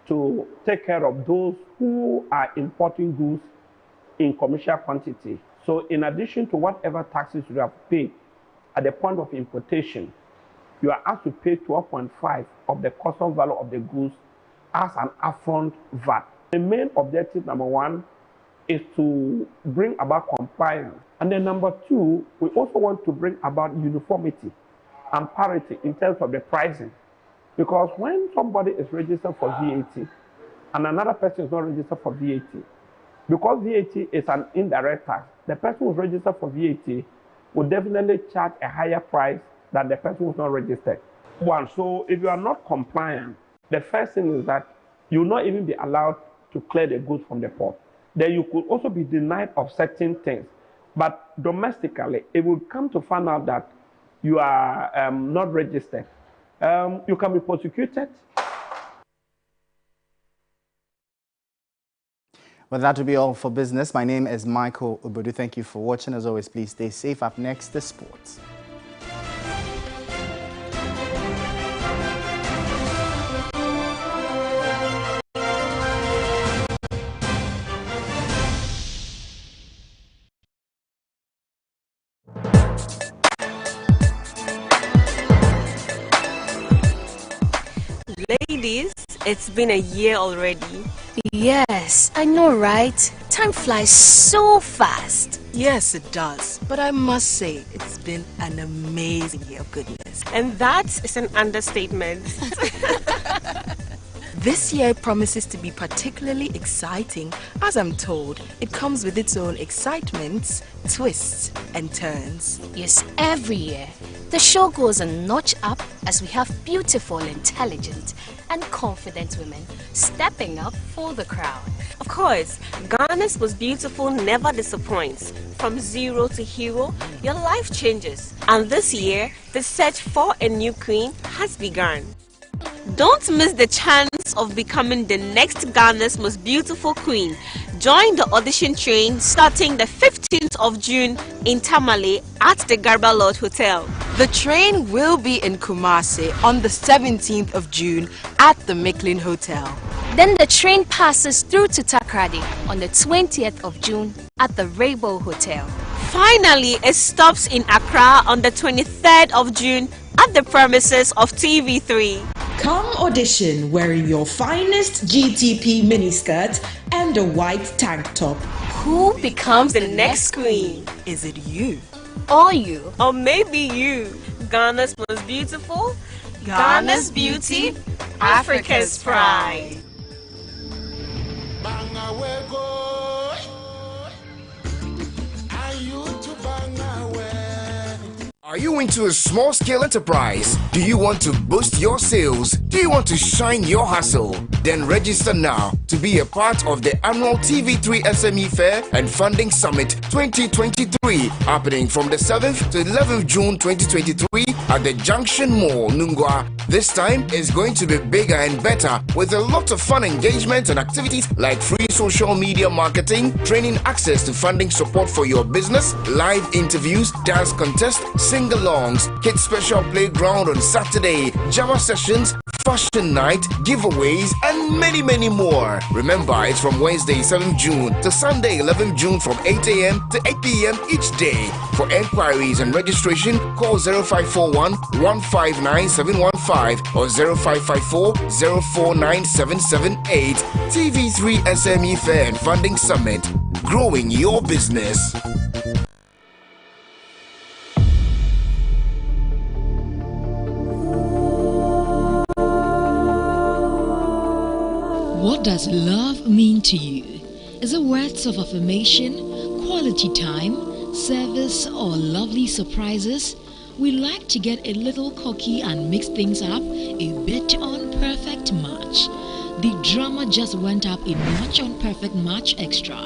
Speaker 21: to take care of those who are importing goods in commercial quantity. So in addition to whatever taxes you have paid at the point of importation, you are asked to pay 12.5% of the custom value of the goods as an upfront VAT. The main objective, number one, is to bring about compliance. And then number two, we also want to bring about uniformity and parity in terms of the pricing. Because when somebody is registered for VAT and another person is not registered for VAT, because VAT is an indirect tax, the person who is registered for VAT will definitely charge a higher price than the person who is not registered. One, so if you are not compliant, the first thing is that you will not even be allowed to clear the goods from the port. Then you could also be denied of certain things. But domestically, it will come to find out that you are not registered. You can be prosecuted.
Speaker 19: Well, that will be all for business. My name is Michael Ubodu. Thank you for watching. As always, please stay safe. Up next, the sports.
Speaker 14: Ladies, it's been a year already.
Speaker 15: Yes, I know, right? Time flies so fast.
Speaker 16: Yes, it does. But I must say, it's been an amazing year of goodness.
Speaker 14: And that is an understatement.
Speaker 16: This year promises to be particularly exciting, as I'm told. It comes with its own excitements, twists, and turns.
Speaker 15: Yes, every year. The show goes a notch up as we have beautiful, intelligent, and confident women stepping up for the crown.
Speaker 14: Of course, Ghana's Most Beautiful never disappoints. From zero to hero, your life changes. And this year, the search for a new queen has begun. Don't miss the chance of becoming the next Ghana's Most Beautiful queen. Join the audition train starting the 15th of June in Tamale at the Garba Lodge Hotel.
Speaker 16: The train will be in Kumasi on the 17th of June at the Micklin Hotel.
Speaker 15: Then the train passes through to Takrady on the 20th of June at the Rainbow Hotel.
Speaker 14: Finally, it stops in Accra on the 23rd of June at the premises of TV3.
Speaker 22: Come audition wearing your finest GTP miniskirt and a white tank top.
Speaker 14: Who becomes the next queen?
Speaker 16: Is it you?
Speaker 15: Or you?
Speaker 14: Or maybe you. Ghana's Most Beautiful, Ghana's Beauty, Africa's Pride.
Speaker 18: Are you into a small-scale enterprise? Do you want to boost your sales? Do you want to shine your hustle? Then register now to be a part of the annual TV3 SME Fair and Funding Summit 2023, happening from the 7th to 11th June 2023 at the Junction Mall, Nungwa. This time is going to be bigger and better with a lot of fun engagement and activities like free social media marketing, training, access to funding support for your business, live interviews, dance contests, sing-alongs, kids special playground on Saturday, Java sessions, fashion night, giveaways, and many, many more. Remember, it's from Wednesday 7th June to Sunday 11th June from 8 a.m. to 8 p.m. each day. For enquiries and registration, call 0541 159 715 or 0554 049 778. TV3 SME Fair and Funding Summit. Growing your business.
Speaker 2: What does love mean to you? Is it words of affirmation, quality time, service, or lovely surprises? We like to get a little cocky and mix things up a bit on Perfect Match. The drama just went up a notch on Perfect Match Extra.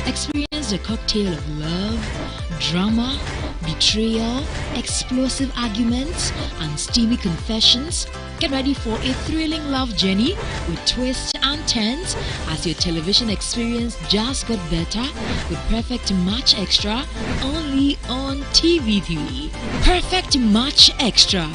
Speaker 2: Experience the cocktail of love, drama, betrayal, explosive arguments, and steamy confessions. Get ready for a thrilling love journey with twists and turns as your television experience just got better with Perfect Match Extra only on TV3. Perfect Match Extra.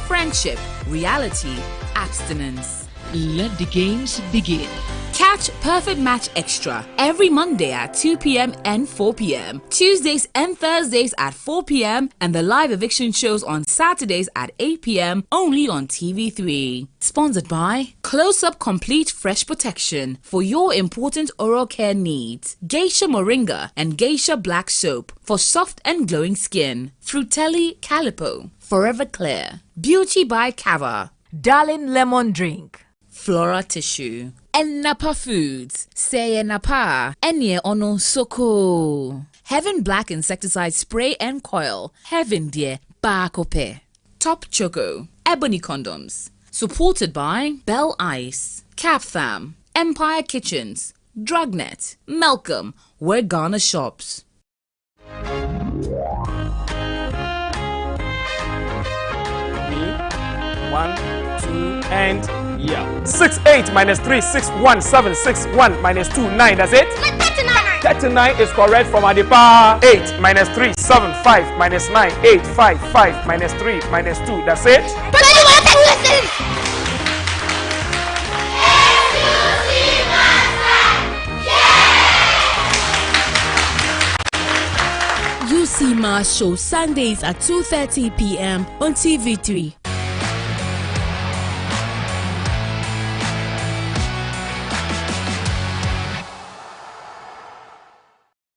Speaker 4: Friendship, reality, abstinence.
Speaker 2: Let the games begin.
Speaker 4: Catch Perfect Match Extra every Monday at 2 p.m. and 4 p.m. Tuesdays and Thursdays at 4 p.m. and the live eviction shows on Saturdays at 8 p.m. only on TV3. Sponsored by Close Up Complete Fresh Protection for your important oral care needs. Geisha Moringa and Geisha Black Soap for soft and glowing skin. Frutelli Calipo, Forever Clear. Beauty by Cava.
Speaker 23: Darling Lemon Drink.
Speaker 4: Flora Tissue. And Napa Foods. Say Napa. Enye Ono Soko. Heaven Black Insecticide Spray and Coil. Heaven Dear Bakope. Top Choco. Ebony Condoms. Supported by Bell Ice. Capfam. Empire Kitchens. Drugnet. Malcolm. Where Ghana shops.
Speaker 24: 1, 2, and yeah. 6, 8 minus 3, 6, 1, 7, 6, 1 minus 2, 9. That's it? 39 is correct from Adipa. 8 minus 3, 7, 5 minus 9, 8, 5, 5 minus 3 minus 2. That's it?
Speaker 25: UC Mars show Sundays at 2:30 p.m. on TV3.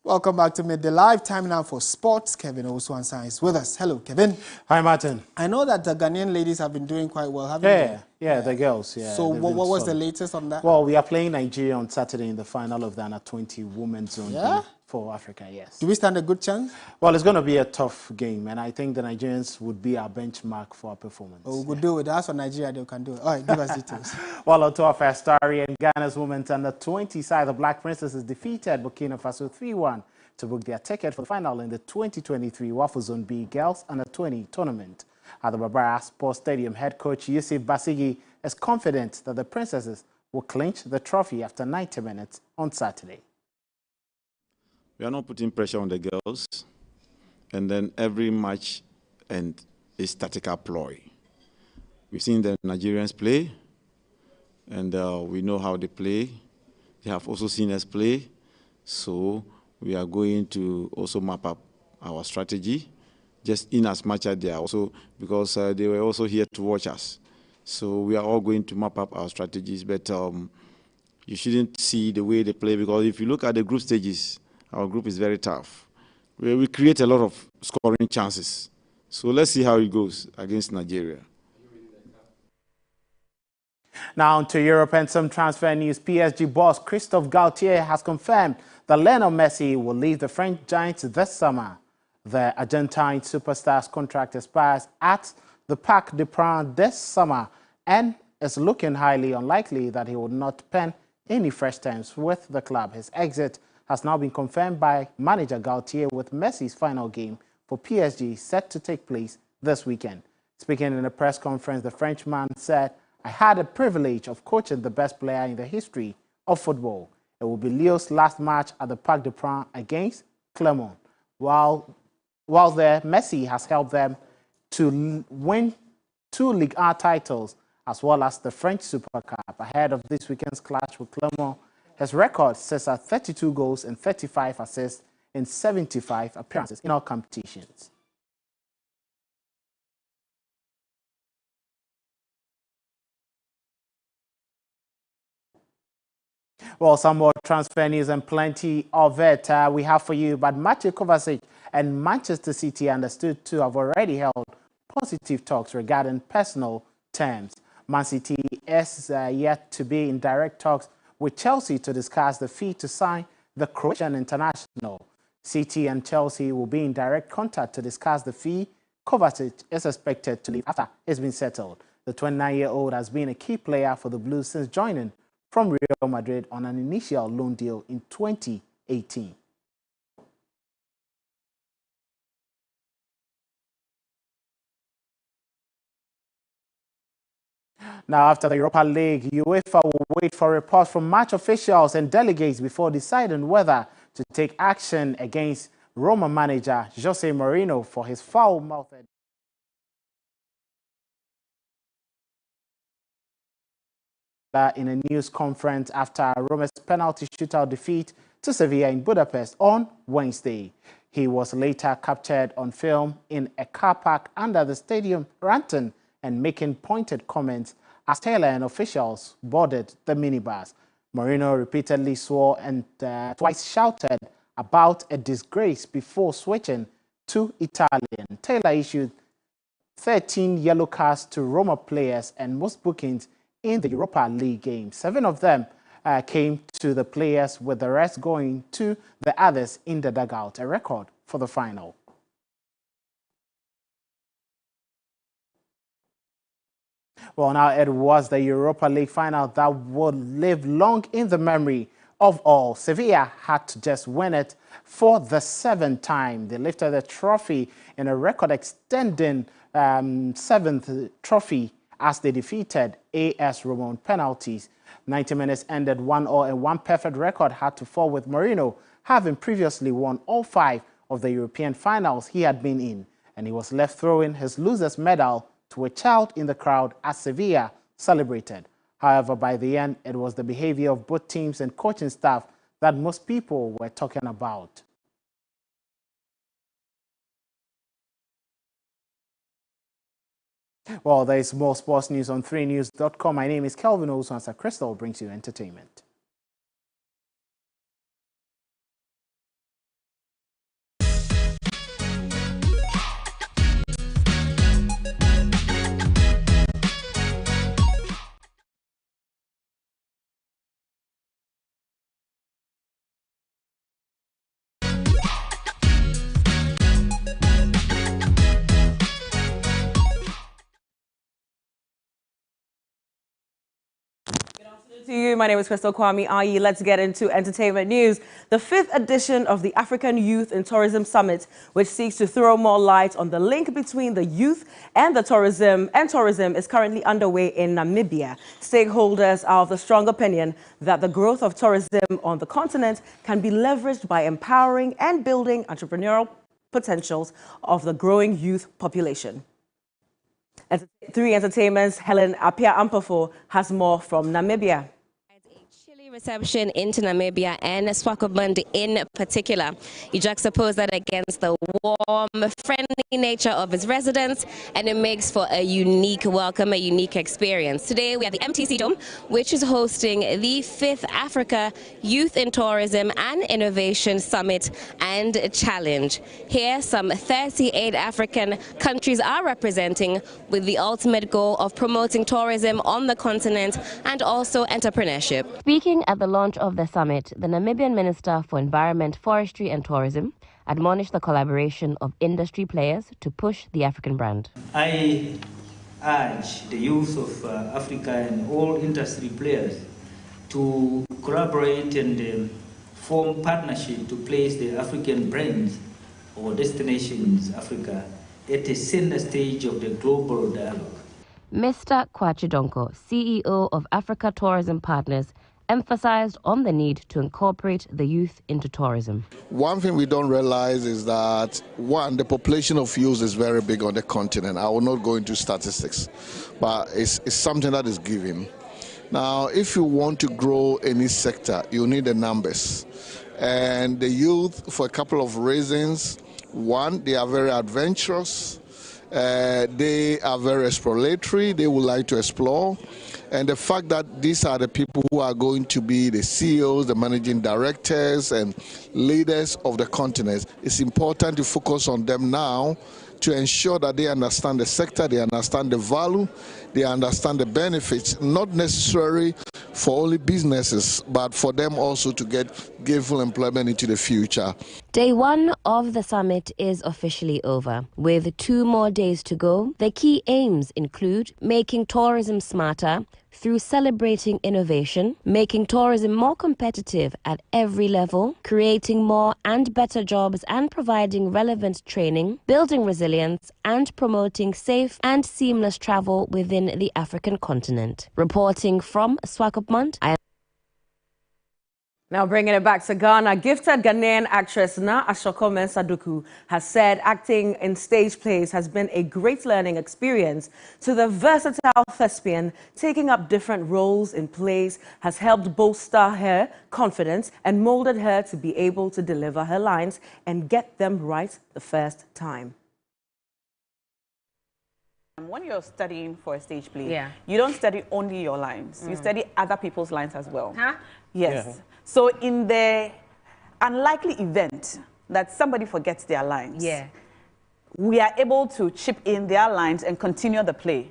Speaker 1: Welcome back to Midday Live. Time now for sports. Kevin Osuansa is with us. Hello, Kevin.
Speaker 26: Hi, Martin.
Speaker 1: I know that the Ghanaian ladies have been doing quite well, haven't they?
Speaker 26: Yeah, the girls, yeah.
Speaker 1: So what was the latest on that?
Speaker 26: Well, we are playing Nigeria on Saturday in the final of the Under-20 Women's Zone for Africa, yes.
Speaker 1: Do we stand a good chance?
Speaker 26: Well, it's going to be a tough game, and I think the Nigerians would be our benchmark for our performance.
Speaker 1: Oh, we'll do it. That's for Nigeria, they can do it. All right, give us details.
Speaker 26: Well, on to our first story, in Ghana's Women's Under-20 side, the Black Princesses defeated Burkina Faso 3-1 to book their ticket for the final in the 2023 WAFO Zone B Girls Under-20 tournament. At the Barbara Sports Stadium, head coach Yusuf Basigi is confident that the Princesses will clinch the trophy after 90 minutes on Saturday.
Speaker 27: We are not putting pressure on the girls, and then every match and is tactical ploy. We've seen the Nigerians play, and we know how they play. They have also seen us play, so we are going to also map up our strategy, just in as much as they are also, because they were also here to watch us. So we are all going to map up our strategies, but you shouldn't see the way they play, because if you look at the group stages, our group is very tough. We create a lot of scoring chances. So let's see how it goes against Nigeria.
Speaker 26: Now on to Europe and some transfer news. PSG boss Christophe Galtier has confirmed that Lionel Messi will leave the French Giants this summer. The Argentine superstar's contract expires at the Parc des Princes this summer, and it's looking highly unlikely that he will not pen any fresh terms with the club. His exit has now been confirmed by manager Galtier, with Messi's final game for PSG set to take place this weekend. Speaking in a press conference, the Frenchman said, "I had the privilege of coaching the best player in the history of football. It will be Leo's last match at the Parc des Princes against Clermont." While there, Messi has helped them to win 2 Ligue 1 titles as well as the French Super Cup. Ahead of this weekend's clash with Clermont, his record sits at 32 goals and 35 assists in 75 appearances in all competitions. Well, some more transfer news and plenty of it we have for you. But Mateo Kovacic and Manchester City understood to have already held positive talks regarding personal terms. Man City is yet to be in direct talks with Chelsea to discuss the fee to sign the Croatian international. City and Chelsea will be in direct contact to discuss the fee. Kovacic is expected to leave after it's been settled. The 29-year-old has been a key player for the Blues since joining from Real Madrid on an initial loan deal in 2018. Now, after the Europa League, UEFA will wait for reports from match officials and delegates before deciding whether to take action against Roma manager Jose Mourinho for his foul-mouthed in a news conference after Roma's penalty shootout defeat to Sevilla in Budapest on Wednesday. He was later captured on film in a car park under the stadium, ranting and making pointed comments as Taylor and officials boarded the minibus. Mourinho repeatedly swore and twice shouted about a disgrace before switching to Italian. Taylor issued 13 yellow cards to Roma players and most bookings in the Europa League games. 7 of them came to the players, with the rest going to the others in the dugout, a record for the final. Well, now it was the Europa League final that would live long in the memory of all. Sevilla had to just win it for the 7th time. They lifted the trophy in a record-extending 7th trophy as they defeated AS Roma on penalties. 90 minutes ended 1-1, and one perfect record had to fall with Mourinho, having previously won all 5 of the European finals he had been in, and he was left throwing his loser's medal to a child in the crowd as Sevilla celebrated. However, by the end, it was the behavior of both teams and coaching staff that most people were talking about. Well, there is more sports news on 3news.com. My name is Kelvin Olson. Sir Crystal brings you entertainment.
Speaker 3: To you, my name is Crystal Kwame Ayi. Let's get into entertainment news. The 5th edition of the African Youth in Tourism Summit, which seeks to throw more light on the link between the youth and tourism, is currently underway in Namibia. Stakeholders are of the strong opinion that the growth of tourism on the continent can be leveraged by empowering and building entrepreneurial potentials of the growing youth population. 3 Entertainment's Helen Apia Ampafo has more from Namibia.
Speaker 5: reception into Namibia and Swakopmund in particular. You juxtapose that against the warm, friendly nature of its residents, and it makes for a unique welcome, a unique experience. Today we are at the MTC Dome, which is hosting the 5th Africa Youth in Tourism and Innovation Summit and Challenge. Here, some 38 African countries are representing, with the ultimate goal of promoting tourism on the continent and also entrepreneurship. Speaking at the launch of the summit, the Namibian Minister for Environment, Forestry and Tourism admonished the collaboration of industry players to push the African brand.
Speaker 6: I urge the youth of Africa and all industry players to collaborate and form partnership to place the African brands or destinations Africa at the center stage of the global dialogue.
Speaker 5: Mr. Kwachi Donko, CEO of Africa Tourism Partners, emphasized on the need to incorporate the youth into tourism.
Speaker 7: One thing we don't realize is that, one, the population of youth is very big on the continent. I will not go into statistics, but it's something that is given. Now, if you want to grow any sector, you need the numbers. And the youth, for a couple of reasons. One, they are very adventurous. They are very exploratory. They would like to explore. And the fact that these are the people who are going to be the CEOs, the managing directors and leaders of the continent, it's important to focus on them now to ensure that they understand the sector, they understand the value, they understand the benefits, not necessarily for only businesses, but for them also to get gainful employment into the future.
Speaker 5: Day one of the summit is officially over. With 2 more days to go, the key aims include making tourism smarter through celebrating innovation, making tourism more competitive at every level, creating more and better jobs and providing relevant training, building resilience, and promoting safe and seamless travel within the African continent. Reporting from Swakopmund,
Speaker 3: Now bringing it back to Ghana, gifted Ghanaian actress Na Ashoko Mensah Duku has said acting in stage plays has been a great learning experience. To the versatile thespian, taking up different roles in plays has helped bolster her confidence and molded her to be able to deliver her lines and get them right the first time.
Speaker 8: When you're studying for a stage play, you don't study only your lines. You study other people's lines as well. Yes. Yeah. So in the unlikely event that somebody forgets their lines, we are able to chip in their lines and continue the play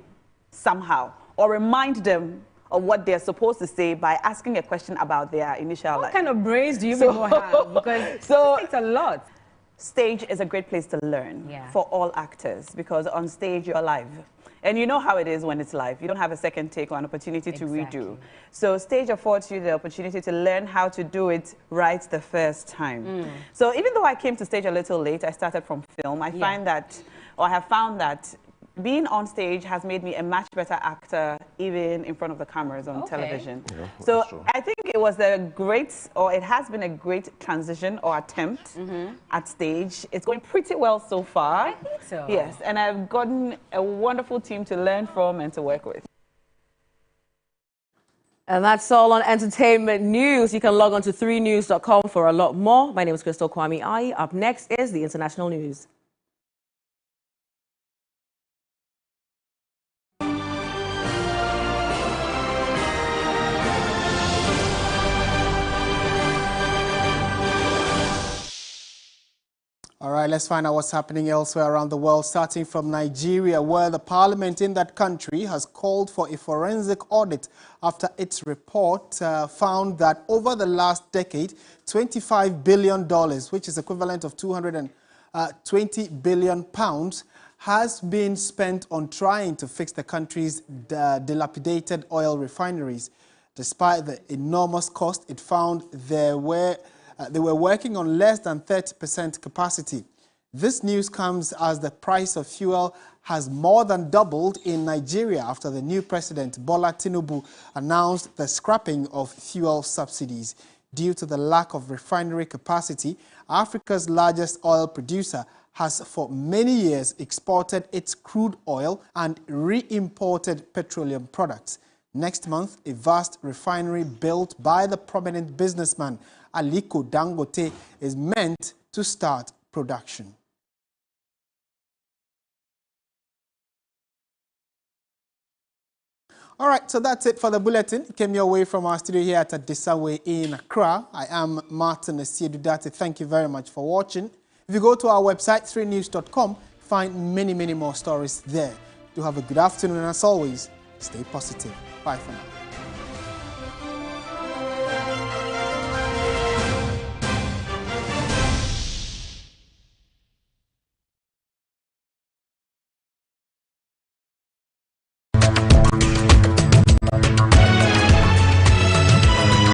Speaker 8: somehow, or remind them of what they're supposed to say by asking a question about their initial line.
Speaker 9: What kind of brains do you people have? Because it takes a lot.
Speaker 8: Stage is a great place to learn for all actors, because on stage you're live. And you know how it is when it's live. You don't have a second take or an opportunity to redo. So stage affords you the opportunity to learn how to do it right the first time. So even though I came to stage a little late, I started from film. I find that, or I have found that being on stage has made me a much better actor, even in front of the cameras on television. Yeah, so I think it was a great, or it has been a great transition or attempt at stage. It's going pretty well so far.
Speaker 9: I think so.
Speaker 8: Yes, and I've gotten a wonderful team to learn from and to work with.
Speaker 3: And that's all on entertainment news. You can log on to 3news.com for a lot more. My name is Crystal Kwame Ayi. Up next is the international news.
Speaker 1: All right, let's find out what's happening elsewhere around the world, starting from Nigeria, where the parliament in that country has called for a forensic audit after its report found that over the last decade, $25 billion, which is equivalent of 220 billion pounds, has been spent on trying to fix the country's dilapidated oil refineries. Despite the enormous cost, it found they were working on less than 30% capacity. This news comes as the price of fuel has more than doubled in Nigeria after the new president, Bola Tinubu, announced the scrapping of fuel subsidies. Due to the lack of refinery capacity, Africa's largest oil producer has for many years exported its crude oil and re-imported petroleum products. Next month, a vast refinery built by the prominent businessman Aliko Dangote is meant to start production. All right, so that's it for the bulletin. It came your way from our studio here at Adisawe in Accra. I am Martin Esiedudate. Thank you very much for watching. If you go to our website, 3news.com, find many more stories there. Do have a good afternoon, and as always, stay positive. Bye for now.